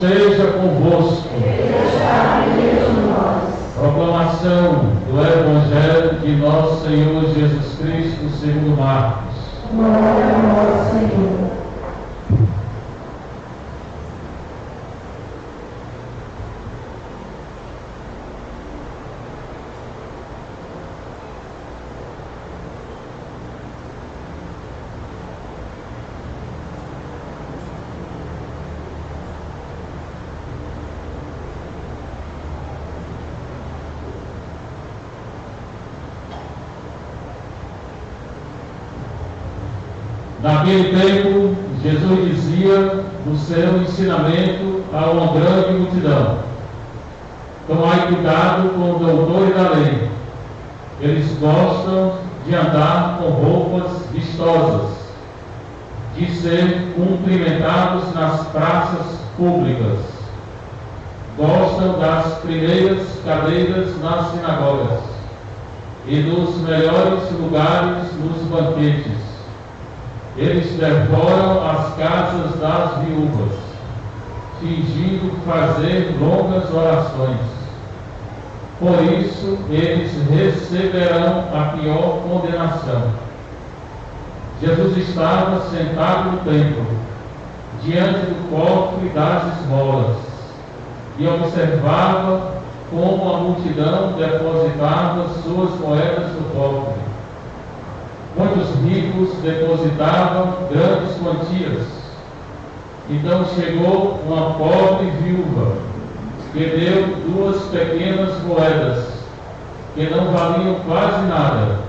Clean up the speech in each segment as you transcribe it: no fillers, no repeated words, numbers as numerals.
Seja convosco. Proclamação do Evangelho de nosso Senhor Jesus Cristo segundo Marcos. Glória a vós, Senhor. Naquele tempo, Jesus dizia do seu ensinamento a uma grande multidão: tomai cuidado com os doutores da lei. Eles gostam de andar com roupas vistosas, de ser cumprimentados nas praças públicas. Gostam das primeiras cadeiras nas sinagogas e dos melhores lugares nos banquetes. Eles devoram as casas das viúvas, fingindo fazer longas orações. Por isso, eles receberão a pior condenação. Jesus estava sentado no templo, diante do cofre das esmolas, e observava como a multidão depositava suas moedas no cofre. Muitos ricos depositavam grandes quantias. Então chegou uma pobre viúva, que deu 2 pequenas moedas, que não valiam quase nada.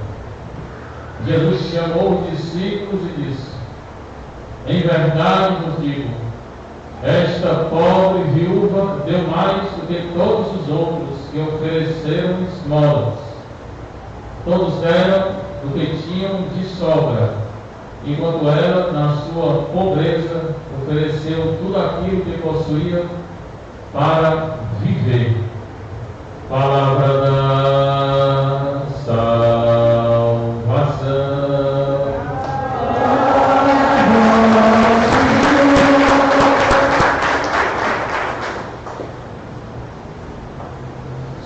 Jesus chamou os discípulos e disse: em verdade vos digo, esta pobre viúva deu mais do que todos os outros que ofereceram esmolas. Todos deram do que tinham de sobra, enquanto ela, na sua pobreza, ofereceu tudo aquilo que possuía para viver. Palavra da salvação.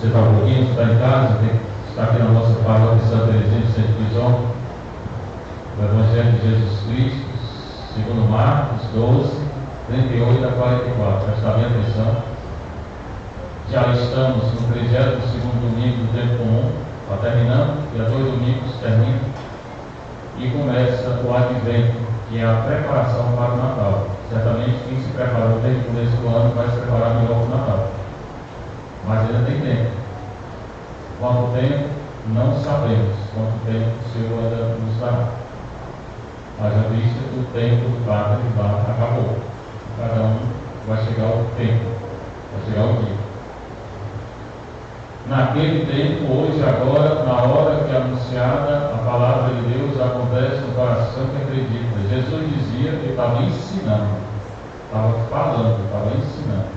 Você está um pouquinho, você está em casa, está aqui na nossa palavra de Santa Teresinha de Santo Crisóstomo, o Evangelho de Jesus Cristo, segundo Marcos 12, 38 a 44. Presta bem atenção. Já estamos no 32º domingo do tempo comum, está terminando, e há 2 domingos termina, e começa o Advento, que é a preparação para o Natal. Certamente quem se preparou desde o começo do ano vai se preparar melhor para o Natal. Mas ainda tem tempo. Quanto tempo, não sabemos. Quanto tempo o Senhor ainda nos dará. Haja vista que o tempo do Padre lá acabou. Cada um vai chegar o tempo, vai chegar o dia. Naquele tempo, hoje, agora, na hora que é anunciada a palavra de Deus, acontece no coração que acredita. Jesus dizia que estava ensinando, estava falando, estava ensinando.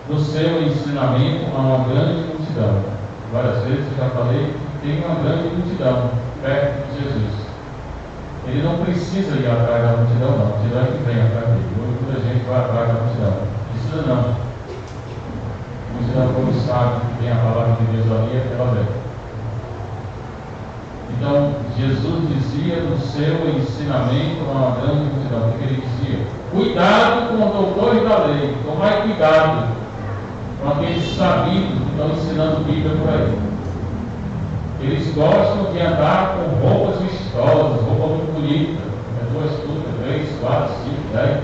No seu ensinamento há uma grande multidão. Várias vezes eu já falei que tem uma grande multidão perto de Jesus. Ele não precisa ir atrás da multidão, não. A multidão é que vem atrás dele. Muita gente vai atrás da multidão. Precisa não. A multidão, como sabe que tem a palavra de Deus ali, ela vem. Então, Jesus dizia no seu ensinamento a uma grande multidão. O que ele dizia? Cuidado com os doutores da lei. Tomai cuidado com aqueles sabidos que estão ensinando Bíblia por aí. Eles gostam de andar com roupas vistosas, roupa muito bonita, 2 túnicas, 3, 4, 5, 10,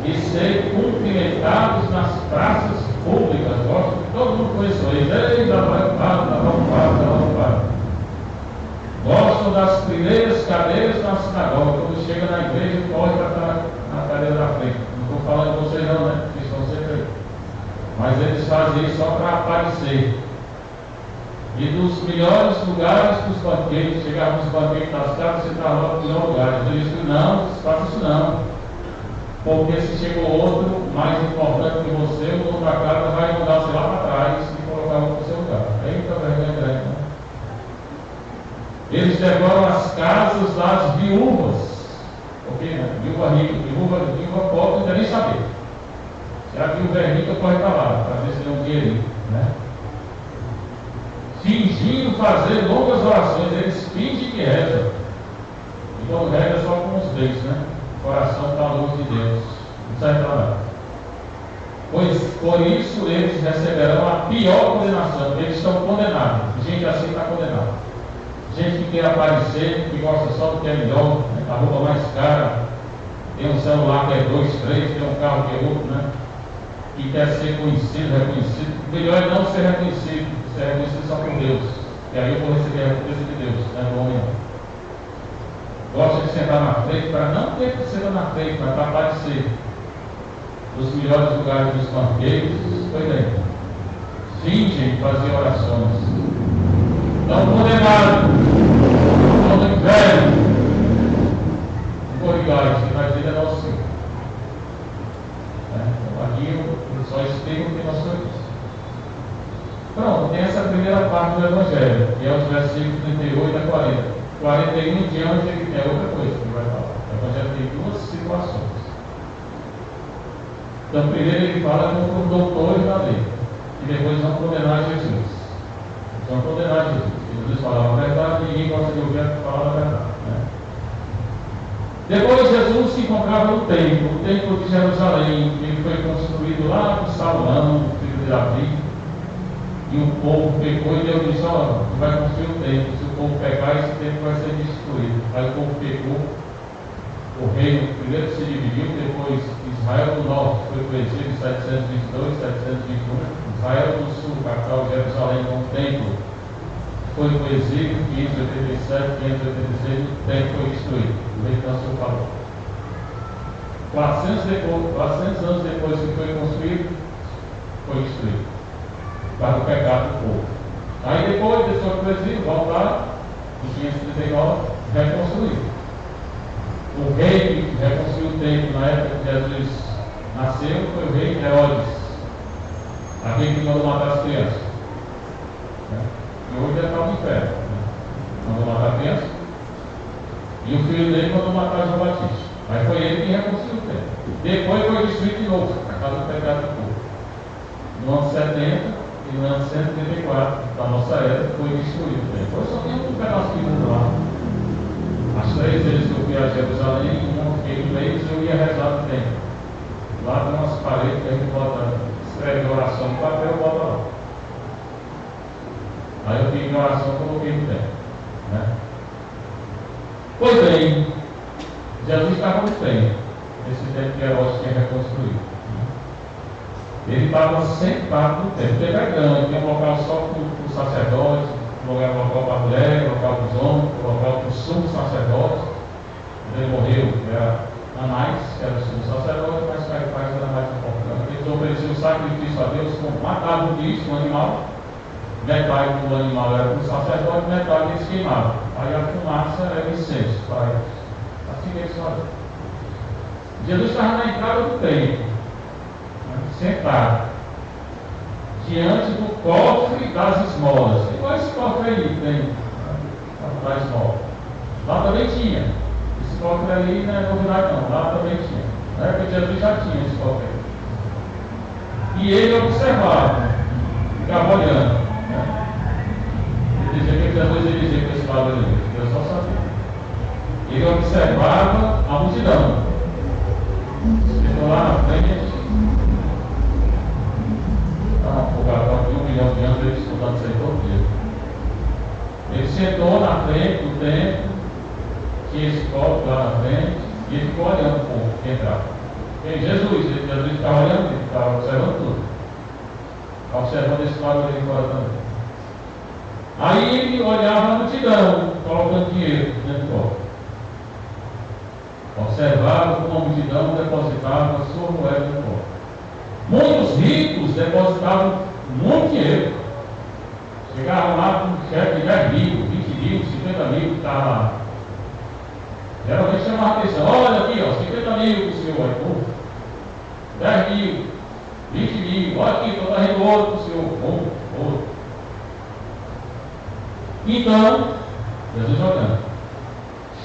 e ser cumprimentados nas praças públicas. Gostam que todo mundo conheça eles. Ei, lá vai o padre, lá vai o padre, lá vai o padre. Gostam das primeiras cadeiras na sinagoga. Quando chega na igreja, corre para estar na cadeira da frente. Não estou falando de vocês não, né? Vocês estão sempre aí. Mas eles fazem isso só para aparecer. E dos melhores lugares dos banquetes, chegar nos banquetes das casas, você está lá no melhor lugar. Então eles dizem: não, faça isso não. Porque se chegou outro mais importante que você, o dono da casa vai mandar você lá para trás e colocar outro no seu lugar. Eita, vergonha grande, né? Eles devoram as casas das viúvas, Ok, né? Viúva rica, viúva pobre, não quer nem saber. Se a viúva é rica, pode estar lá, para ver se tem um dinheirinho, né? Fingindo fazer longas orações, eles fingem que rezam. E quando reza é só com os dedos, né? O coração está longe de Deus. Não serve para nada. Pois por isso eles receberão a pior condenação. Eles estão condenados. Gente assim está condenada. Gente que quer aparecer, que gosta só do que é melhor, né? A roupa mais cara, tem um celular que é 2, 3, tem um carro que é outro, né? Que quer ser conhecido, reconhecido. O melhor é não ser reconhecido. Ser reconhecido só por Deus. E aí eu vou receber a recompensa de Deus, não é do homem não. Gosta de sentar na frente para não ter que sentar na frente, mas para aparecer. Os melhores lugares dos banquetes, foi bem. Fingem fazer orações. Estão condenados. Estão no inferno. Não vou ligar isso, que vai dizer é nosso Senhor. Então, aqui eu só explico o que nós somos. Pronto, tem essa primeira parte do Evangelho, que é os versículos 38 a 40. 41 em diante é outra coisa que ele vai falar. O Evangelho tem duas situações. Então, primeiro ele fala com os doutores da lei, e depois vão condenar Jesus. Vão condenar Jesus. Jesus falava a verdade e ninguém gosta de ouvir a palavra da verdade. Né? Depois Jesus se encontrava no templo de Jerusalém, que ele foi construído lá por Salomão, filho de Davi. E o povo pecou e Deus disse: ó, tu vai construir um templo. Se o povo pecar, esse templo vai ser destruído. Aí o povo pecou, o reino primeiro se dividiu, depois Israel do norte foi para o exílio em 722, 721. Israel do sul, capital de Jerusalém, com o templo, foi para o exílio, 587, 586, o templo foi destruído. O rei Câncer falou. 400 anos depois que foi construído, foi destruído. Para o pecado do povo. Aí depois deixou para o exílio, voltaram, em 539, reconstruíram. O rei que reconstruiu o templo na época que Jesus nasceu foi o rei Herodes, aquele que mandou matar as crianças. E hoje ele está no inferno. Mandou matar crianças. E o filho dele mandou matar João Batista. Aí foi ele que reconstruiu o templo. Depois foi destruído de novo, por causa do pecado do povo. No ano 70 e no ano 134 da nossa era foi destruído. Depois só tem um pedaço de mundo lá. As 3 vezes que eu fui a Jerusalém, uma fiquei em inglês e eu ia rezar no templo. Lá tem umas paredes que a gente escreve oração no papel e bota lá. Aí eu fiz minha oração e coloquei no templo. Né? Pois bem, Jesus estava no templo, esse templo que Herodes tinha reconstruído. Ele estava sentado no templo. O templo é grande, tem um local só para os sacerdotes, um local para a mulher, um local para os homens, um local para os sumos sacerdotes. Quando ele morreu, era Anás, que era o sumo sacerdote, mas Caifás era mais importante. Eles ofereciam o sacrifício a Deus, matavam o bicho, um animal. Metade do animal era para o sacerdote, metade eles queimavam. Aí a fumaça era incenso para eles. Assim que eles faziam. Jesus estava na entrada do templo, sentado, diante do cofre das esmolas. E qual é esse cofre aí? Tem da esmola. Lá também tinha. Esse cofre ali não é novidade não, lá também tinha. Na época de Jesus já tinha esse cofre aí. E ele observava, ficava olhando. Ele dizia que Jesus ia dizer para esse lado ali, eu só sabia. Ele observava a multidão. Ficou lá na frente. O garotão de 1 milhão de anos, ele estudando isso aí todo dia. Ele sentou na frente do templo, tinha esse copo lá na frente, e ele ficou olhando o povo que entrava. E Jesus ficava olhando, ele ficava observando tudo. Ficava observando esse quadro ali fora também. Aí ele olhava a multidão, colocando dinheiro dentro do copo. Observava como a multidão depositava a sua moeda no copo. Muitos ricos depositavam muito dinheiro. Chegavam lá com um cheque de 10 mil, 20 mil, 50 mil que estava lá. Geralmente chamava a atenção: olha aqui, ó, 50 mil para o senhor, pô, 10 mil, 20 mil, olha aqui, estou trazendo ouro para o senhor, ouro. Então, Jesus olhando,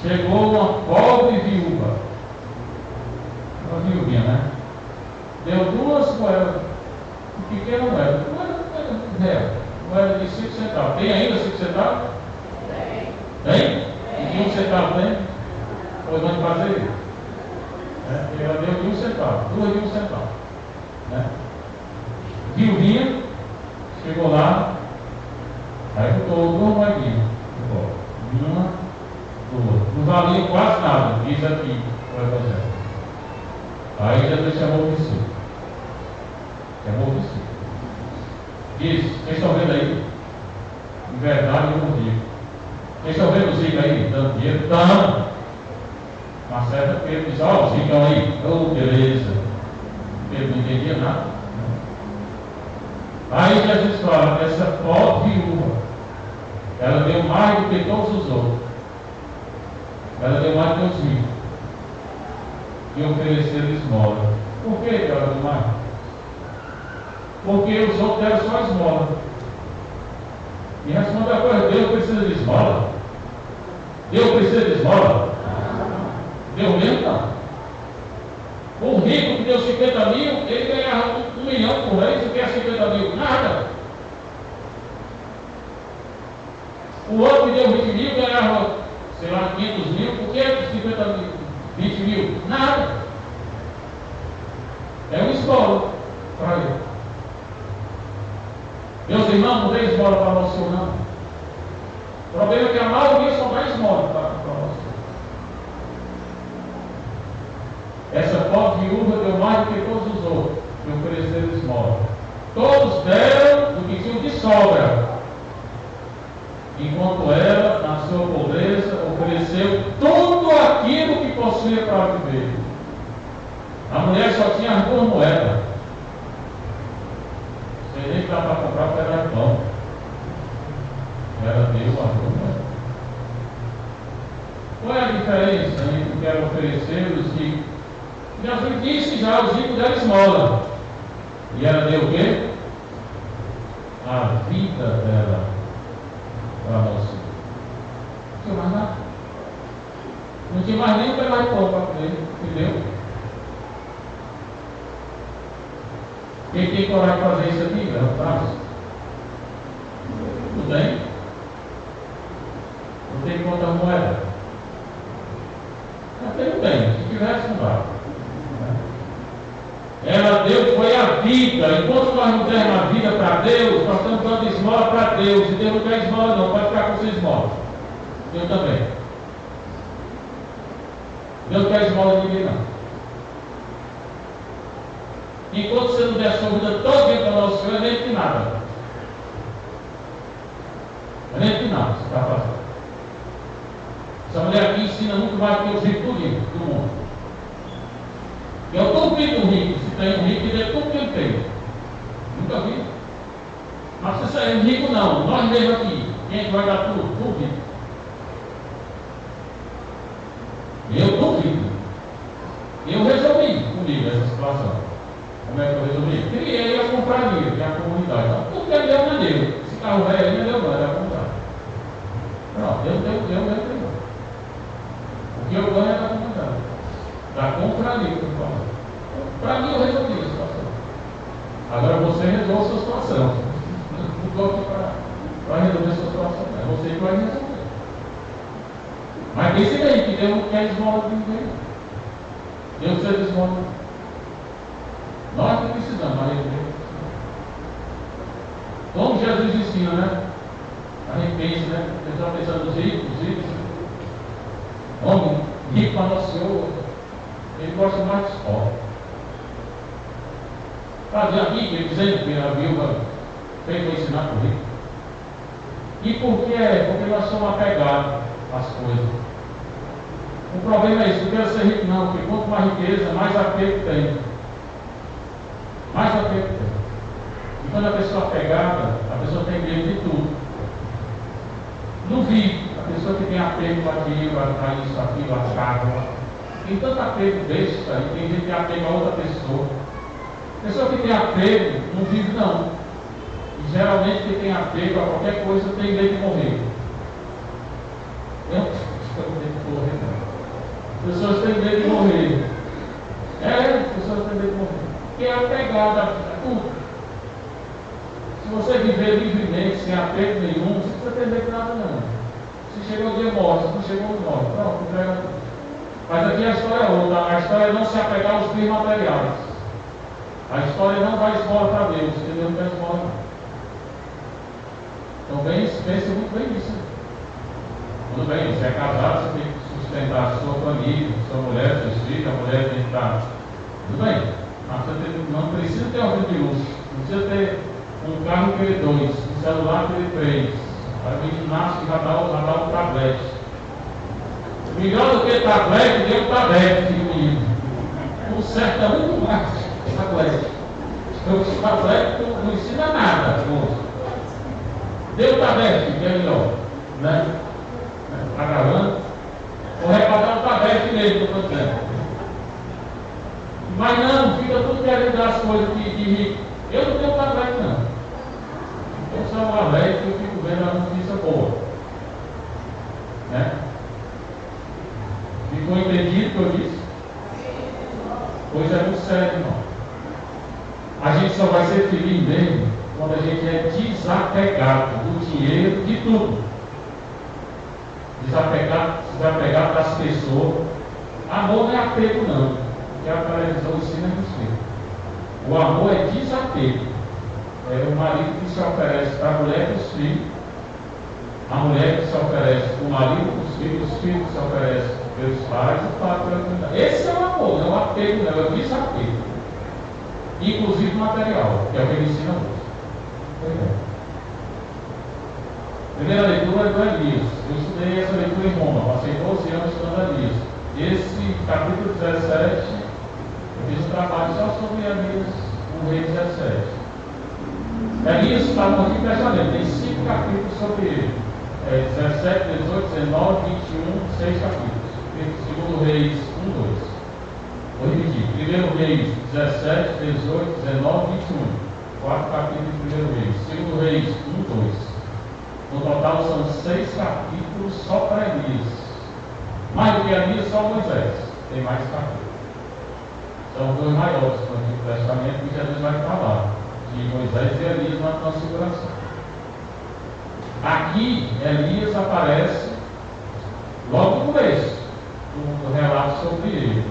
chegou uma pobre viúva uma viuvinha, né? Deu 2 moedas, pequena moeda, moeda de 5 centavos. Tem ainda 5 centavos? Tem? E 1 centavo tem? Pois vamos fazer isso. Ela deu de 1 centavo, 2 de 1 centavo. Né? Viuvinha, chegou lá, aí botou 2 moedinhas. 1, 2. Não valia quase nada, diz aqui o Evangelho. Aí Jesus chamou o discípulo. Diz, vocês estão vendo aí? Em verdade eu não digo. Vocês estão vendo os ricos aí? Dando dinheiro? Dando. Uma certa Pedro diz, ó, os ricos aí. Oh, beleza. Pedro não entendia nada. Aí Jesus fala, essa pobre viúva, ela deu mais do que todos os outros. Ela deu mais do que os ricos. E ofereceram esmola. Por que ela deu mais? Porque os outros deram só esmola. E responde a coisa, Deus precisa de esmola? Deus precisa de esmola? Deus mesmo não. O rico que deu 50 mil, ele ganhava 1 milhão por mês, o que é 50 mil? Nada. O outro que deu 20 mil ganhava, sei lá, 500 mil, o que é 50 mil? 20 mil? Nada. É uma esmola para ele. Meus irmãos, não dê esmola para nosso Senhor, não. O problema é que a maioria só dá esmola para nosso Senhor. Essa pobre viúva deu mais do que todos os outros que ofereceram esmola. Todos deram do que tinham de sobra, enquanto ela, na sua pobreza, ofereceu tudo aquilo que possuía para viver. A mulher só tinha as 2 moedas. Sem nem que dá para comprar porque era pão. Ela deu a 2 moedas. Qual é a diferença entre o que ela ofereceu e os ricos? Jesus disse já, os ricos deram esmola. E ela deu o quê? A vida dela para nós. Não tinha mais nada. Não tinha mais nem um pedaço de pão para comer. Entendeu? Quem tem coragem de fazer isso aqui? É o braço. Tudo bem? Não tem conta moeda. Mas tudo bem, se tivesse, não dá. Ela deu, foi a vida. Enquanto nós não demos a vida para Deus, nós estamos dando esmola para Deus. E Deus não quer esmola, não. Pode ficar com sua esmola. Eu também. Deus não quer esmola de ninguém, não. Enquanto você não der a sua vida toda para o nosso Senhor, é nem que nada. É nem que nada você está fazendo. Essa mulher aqui ensina muito mais do que os ricos do mundo. Eu duvido do rico, se tem um rico que dê tudo que ele tem. Nunca vi. Mas você é um rico não, nós mesmos aqui, quem é que vai dar tudo? Duvido. Eu duvido. Eu resolvi comigo essa situação. Como é que eu resolvi? Criei a compraria, que é a comunidade. Então, tudo que é meu não é meu. Esse carro velho aí não é meu, não, é da comunidade. Pronto, eu tenho. O que eu ganho é da comunidade. Da compraria, que eu falo. Para mim, eu resolvi a situação. Agora você resolve a sua situação. Não estou aqui para resolver a sua situação. É você que vai resolver. Mas pense bem, que Deus não quer esmola de ninguém. Deus precisa de esmola. Nós não precisamos, mas resolver. Como Jesus ensina, né? A gente pensa, né? Você está pensando nos ricos, homem rico para nosso Senhor, ele gosta mais de pobres. Fazia a Bíblia dizendo que a viúva fez para ensinar para o rico. E por que é? Porque nós somos apegados às coisas. O problema é isso, não quero ser rico não, porque quanto mais riqueza, mais apego tem. Mais apego tem. E quando a pessoa é apegada, a pessoa tem medo de tudo. Não vive. A pessoa que tem apego a dinheiro, a isso, aquilo, a carro. Tem tanto apego besta, e tem gente que tem apego a outra pessoa. A pessoa que tem apego não vive não. E geralmente quem tem apego a qualquer coisa tem medo de morrer. Eu não tenho medo de morrer não. As pessoas têm medo de morrer. Porque é apegado a tudo. Se você viver livremente, sem apego nenhum, não precisa ter medo de nada não. Se chegou o dia morre, se não chegou não morre. Pronto, entrega tudo. Mas aqui a história é outra. A história é não se apegar aos bens materiais. A história não vai esmola para Deus, porque Deus não quer esmola não. Então pense muito bem nisso. Tudo bem, você é casado, você tem que sustentar a sua família, sua mulher, seus filhos, a mulher tem que estar. Tudo bem, mas você não precisa ter uma vida de luxo, não precisa ter um carro que ele 2, um celular que ele 3. Aí o menino nasce e já dá um tablete. Melhor do que tablete, deu um tablete, filho menino. O certo é muito mais tablete. O tablete não ensina nada, moço. Deu o tablete, que é melhor, né? Está gravando? Vou reparar o tablete mesmo, estou dizendo. Mas não, fica tudo querendo dar as coisas de rico. Eu não tenho tablete, não. Eu sou um tablete que eu fico vendo a notícia boa. Né? Ficou entendido o que eu disse? Pois é muito sério, irmão. A gente só vai ser feliz mesmo quando a gente é desapegado do dinheiro, de tudo. Desapegar das pessoas. Amor não é apego não, que a televisão ensina a respeito. O amor é desapego. É o marido que se oferece para a mulher e os filhos, a mulher que se oferece para o marido e os filhos que se oferecem pelos pais e o pai pela comunidade. Esse é o amor, não é o apego, não, é o desapego. Inclusive material, que é o que ele ensina hoje. Primeira leitura é do Elias. Eu estudei essa leitura em Roma, passei 12 anos estudando Elias. Esse capítulo 17, eu fiz um trabalho só sobre Elias, o rei 17. Elias está muito impressionante, tem 5 capítulos sobre ele. 17, 18, 19, 21, 6 capítulos. Segundo Reis 1, 2. Vou repetir. Primeiro Reis 17, 18, 19, 21. 4 capítulos de Primeiro Reis. Segundo Reis 1, 2. No total são 6 capítulos só para Elias. Mais do que Elias, só Moisés. Tem mais capítulos. São os 2 maiores do Antigo Testamento que Jesus vai falar. De Moisés e Elias na transfiguração. Aqui, Elias aparece logo no começo do relato sobre ele.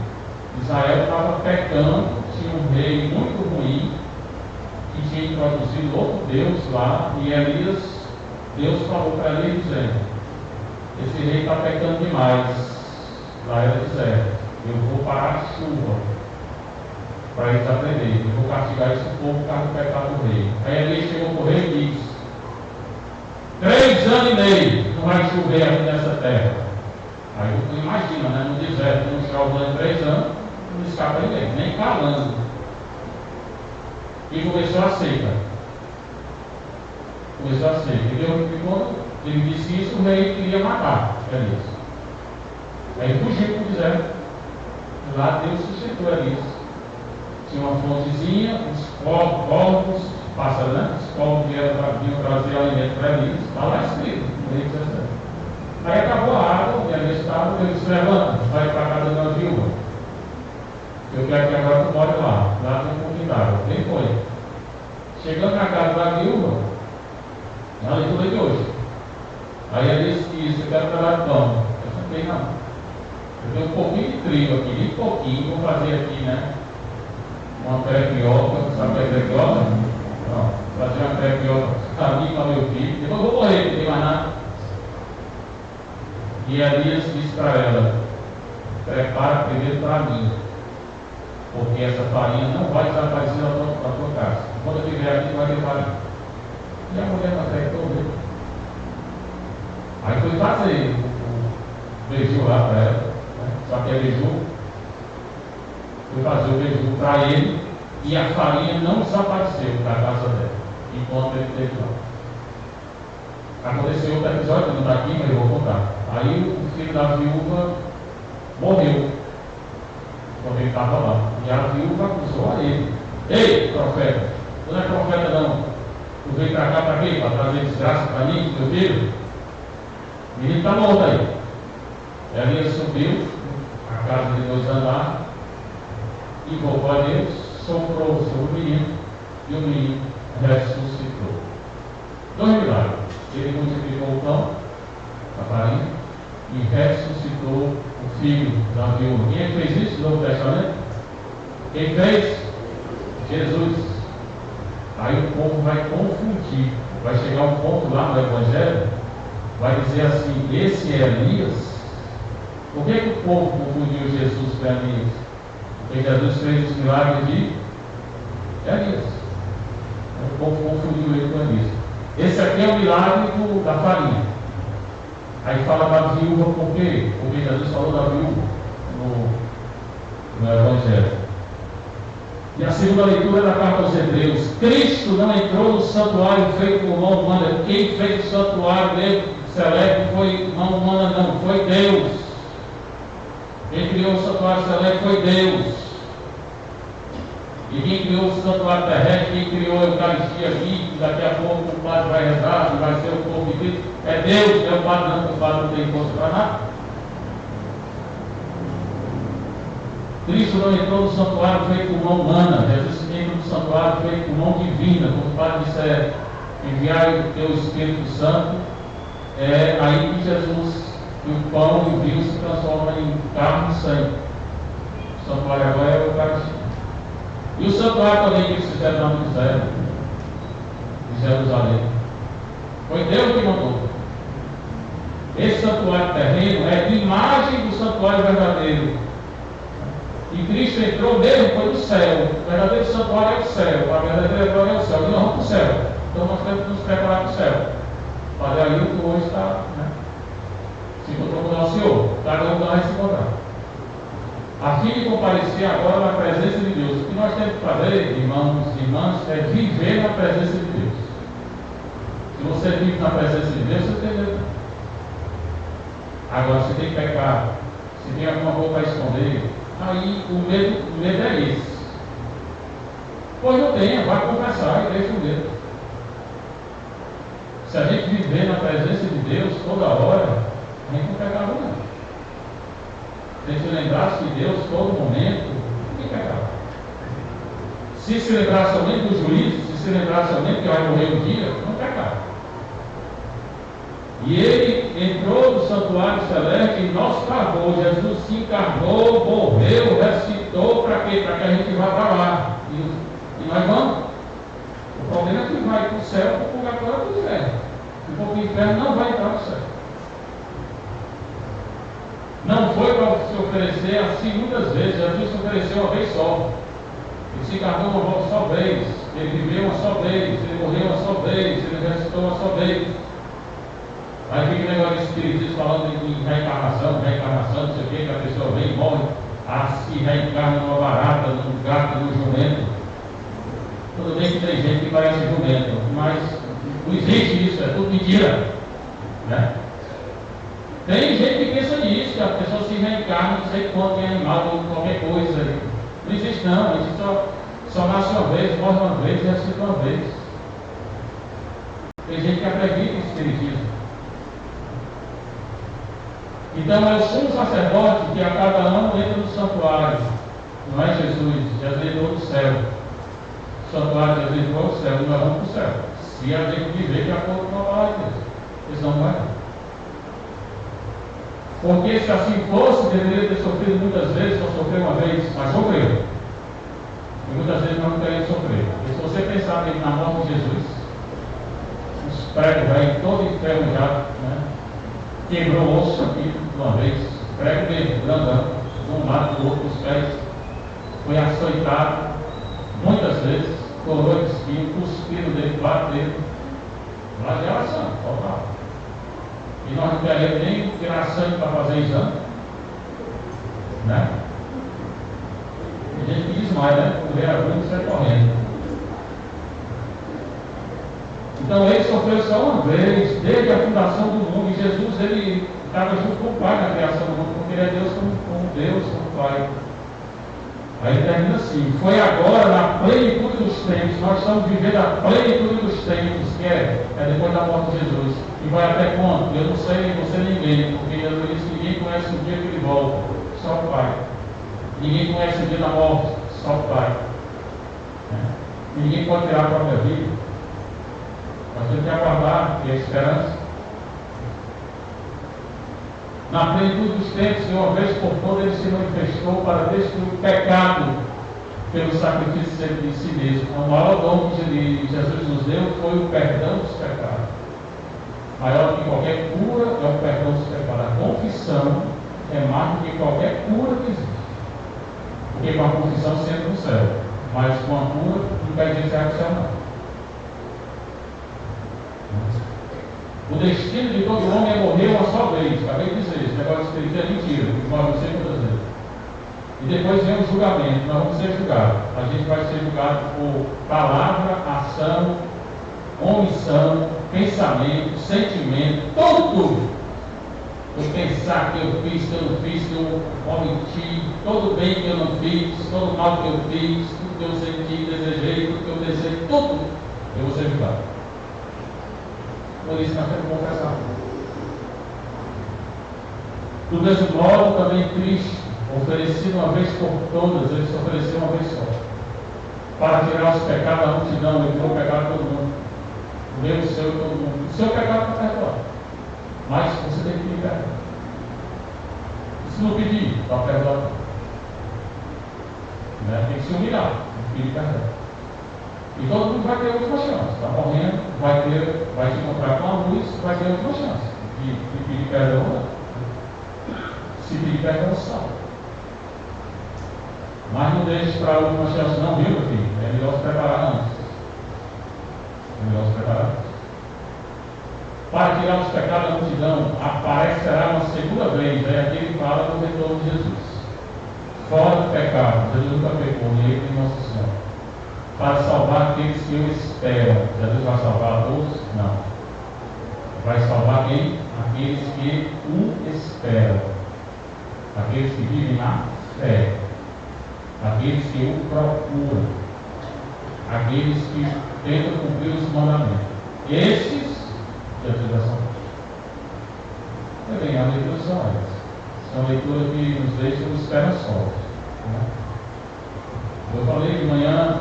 Israel estava pecando, tinha um rei muito ruim, que tinha introduzido outro Deus lá, e Elias, Deus falou para ele dizendo: esse rei está pecando demais. Lá era deserto, eu vou parar a chuva para eles aprenderem, eu vou castigar esse povo por causa do pecado do rei. Aí Elias chegou para o rei e disse: 3 anos e meio não vai chover aqui nessa terra. Aí tu imagina, né? No deserto, no chove 3 anos, não escapa ninguém, nem calando. E começou a seca. E quando ele disse isso, o rei queria matar Elias. Aí fugiu para o deserto. Lá Deus sustentou Elias. Tinha uma fontezinha, os corvos, pássaros, né? Os corvos vinham trazer alimento para Elias. Está lá escrito, no Reis 17. Aí acabou a água, e Elias estava, ele disse: levanta, vai para a casa da viúva. Eu quero que agora tu more lá. Lá tem um pouquinho d'água. Quem foi? Chegando na casa da viúva, na leitura de hoje. Aí Elias disse: eu quero trabalhar de pão. Eu não tenho não. Eu tenho um pouquinho de trigo aqui, bem pouquinho, vou fazer aqui, né? Uma crepioca, sabe o que é crepioca? Não, fazer uma crepioca para mim, para meu filho. Depois eu vou morrer, não tem mais nada. E Elias disse para ela: prepara primeiro para mim, porque essa farinha não vai desaparecer na tua casa. Quando eu estiver aqui, vai ter farinha. E a mulher não acreditou mesmo. Aí foi fazer o beiju lá para ela, né? Só que é beiju. Foi fazer o beiju para ele, e a farinha não desapareceu da casa dela, enquanto ele esteve lá. Aconteceu outro episódio, não está aqui, mas eu vou contar. Aí o filho da viúva morreu, quando ele estava lá. E a viúva acusou a ele: ei, profeta, tu não é profeta não. Tu veio para cá para quê? Para trazer desgraça para mim, meu filho? O menino está morto aí. Elias subiu a casa de 2 andares, invocou a Deus, soprou sobre o menino e o menino ressuscitou. 2 milagres. Ele multiplicou o pão, a farinha, e ressuscitou o filho da viúva. Quem é que fez isso no Novo Testamento? Quem fez? Jesus. Aí o povo vai confundir. Vai chegar um ponto lá no Evangelho, vai dizer assim: esse é Elias? Por que o povo confundiu Jesus com Elias? Porque Jesus fez os milagres de Elias. O povo confundiu ele com Elias. Esse aqui é o milagre da farinha. Aí fala da viúva por quê? Porque Jesus falou da viúva no Evangelho. E a segunda leitura é da carta aos Hebreus. Cristo não entrou no santuário feito por mão humana. Quem fez o santuário dele, Select, foi mão humana, não, foi Deus. Quem criou o santuário Select foi Deus. E quem criou o santuário terrestre, quem criou a Eucaristia aqui, que daqui a pouco o padre vai rezar, e vai ser o povo de Cristo, é Deus, é o padre não, o padre não tem força para nada. Cristo não entrou no santuário feito por mão humana. Jesus entrou no santuário feito por mão divina. Como o Padre disse, enviar o teu Espírito Santo, é aí que Jesus, que o pão e o vinho se transformam em carne e sangue. O santuário agora é o Eucaristia. E o santuário também que eles fizeram lá no céu, de Jerusalém. Foi Deus que mandou. Esse santuário terreno é a imagem do santuário verdadeiro. E Cristo entrou mesmo, foi do céu. O verdadeiro santuário é o céu. A verdadeira glória é o céu. E nós vamos para o céu. Então nós temos que nos preparar para o céu. Padre Ailton hoje está, se encontrou com o nosso Senhor. Cada um vai se encontrar. A fim de comparecer agora na presença de Deus. O que nós temos que fazer, irmãos e irmãs, é viver na presença de Deus. Se você vive na presença de Deus, você tem medo. Agora, se tem pecado, se tem alguma coisa para esconder, aí o medo é esse. Pois não tenha, vai confessar e deixa o medo. Se a gente viver na presença de Deus toda hora, a gente não pecava não. Se a gente lembrasse de Deus todo momento, ninguém pecava. Se lembrasse somente do juízo, se lembrasse somente que vai morrer um dia, não pecava. E ele entrou no santuário celeste e nos carregou. Jesus se encarnou, morreu, ressuscitou para quê? Para que a gente vá para lá. E nós vamos. O problema é que vai para o céu, para o purgatório, para o inferno. Porque o inferno não vai entrar no céu. Não foi para se oferecer assim muitas vezes. Jesus se ofereceu uma vez só. Ele se encarnou uma só vez. Ele viveu uma só vez. Ele morreu uma só vez. Ele ressuscitou uma só vez. Aí fica o negócio de espiritismo falando em reencarnação, não sei o que a pessoa vem e morre, se reencarna numa barata, num gato, num jumento. Tudo bem que tem gente que parece jumento, mas não existe isso, é tudo mentira. Né? Tem gente que pensa nisso, que a pessoa se reencarna, não sei quanto em animal ou qualquer coisa. Não existe não, a gente só nasce uma vez, morre uma vez e ressuscita uma vez. Tem gente que acredita em espiritismo. Então é o sumo sacerdote que a cada ano entra no santuário. Não é Jesus, Jesus entrou no céu. O santuário Jesus entrou no céu, nós vamos para o céu. Se a gente viver de acordo com a palavra de Deus. Eles não vai não. Porque se assim fosse, deveria ter sofrido muitas vezes, só sofreu uma vez, mas sofreu. E muitas vezes nós não queremos sofrer. E se você pensar na morte de Jesus, os pregos aí todo enferrujado, né? Quebrou o osso aqui de uma vez, prego mesmo, grandão, de um lado do outro, os pés, foi açoitado muitas vezes, coroa de espinho, cuspiram dele, bateram, flagelação, total. E nós não queremos nem tirar sangue para fazer exame, né? Tem gente que desmaia, né? Quando vê a agulha, sai correndo. Então ele sofreu só uma vez, desde a fundação do mundo, e Jesus ele estava junto com o Pai na criação do mundo, porque ele é Deus como Deus, como Pai. Aí ele termina assim: foi agora na plenitude dos tempos, nós estamos vivendo a plenitude dos tempos, que é depois da morte de Jesus. E vai até quando? Eu não sei, você ninguém, porque Jesus disse que ninguém conhece o dia que ele volta, só o Pai. Ninguém conhece o dia da morte, só o Pai. Né? Ninguém pode tirar a própria vida. Nós temos que aguardar e a esperança. Na plenitude dos tempos, de uma vez por todas, ele se manifestou para destruir o pecado pelo sacrifício de si mesmo. O maior dom que Jesus nos deu foi o perdão dos pecados. Maior do que qualquer cura é o perdão dos pecados. A confissão é mais do que qualquer cura que existe. Porque com a confissão se entra no céu. Mas com a cura não quer dizer que é o céu não. O destino de todo homem é morrer uma só vez. Acabei de dizer, esse negócio de espírito é mentira, que morre você muitas vezes. E depois vem o julgamento, nós vamos ser julgados. A gente vai ser julgado por palavra, ação, omissão, pensamento, sentimento, tudo. Eu pensar que eu fiz, que eu não fiz, que eu omiti, todo bem que eu não fiz, todo mal que eu fiz, tudo que eu senti, desejei, tudo que eu desejei, tudo, eu vou ser julgado. Por isso nós temos que confessar. Do mesmo modo, também Cristo, oferecido uma vez por todas, ele se ofereceu uma vez só, para tirar os pecados da multidão. Ele tirou o pecado de todo mundo, o meu, o seu e todo mundo. O seu pecado está perdoado, mas você tem que pedir perdão. Se não pedir, está perdoado. Né? Tem que se humilhar, tem que pedir perdão. E todo mundo vai ter a última chance. Está morrendo, vai se encontrar com a luz, vai ter a última chance de pedir perdão ou não. Se pedir perdão, salva. Mas não deixe para a última chance não, viu, meu filho? É melhor se preparar antes. É melhor se preparar antes. Para tirar os pecados da multidão, aparecerá uma segunda vez. Aí aqui ele fala do retorno de Jesus. Fora do pecado. Jesus nunca pecou, nem ele nem Nossa Senhora. Para salvar aqueles que o esperam. Jesus vai salvar a todos? Não. Vai salvar quem? Aqueles que o esperam. Aqueles que vivem na fé. Aqueles que o procuram. Aqueles que tentam cumprir os mandamentos. Esses, Jesus vai salvar. Também, as leituras são essas. São leituras que nos deixam esperançosos. Né? Eu falei de manhã,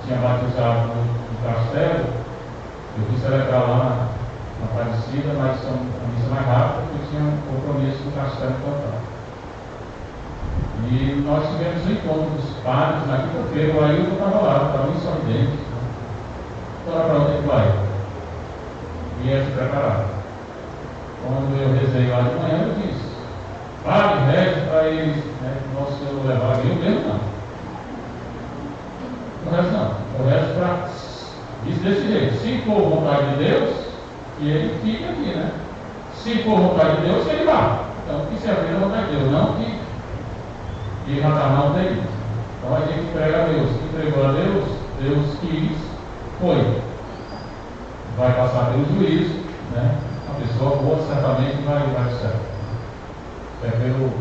tinha batizado no castelo, eu fui celebrar lá na Aparecida, mas a missa mais rápida, porque eu tinha um compromisso no castelo total. E nós tivemos um encontro dos padres na quinta-feira, o Ailton estava lá, estava em sorridente. Então, para onde ele vai? Vinha se preparar. Quando eu rezei lá de manhã, eu disse: Padre, reze para eles, né, que nosso Senhor levar. Eu mesmo não. O resto não. O resto para. Diz desse jeito: se for vontade de Deus, que ele fique aqui, né? Se for vontade de Deus, que ele vá. Então, que se abrir a vontade de Deus, não que já está mal dele. Então a gente prega a Deus. Entregou a Deus, Deus quis, foi. Vai passar pelo juízo, né? A pessoa boa certamente vai ao céu. É pelo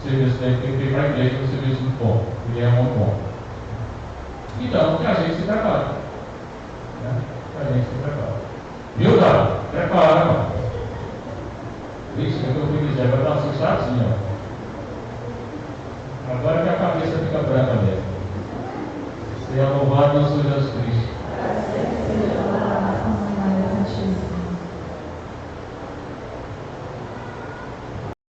serviço dele que tem para a igreja, o serviço do povo. Ele é um bom. Então, que a gente se prepare. Né? Que a gente se prepare. Viu, Dado? Prepara, mano. Isso que eu fui dizer, agora está assustadinho, ó. Agora que a cabeça fica branca mesmo. Seja louvado nosso Jesus Cristo.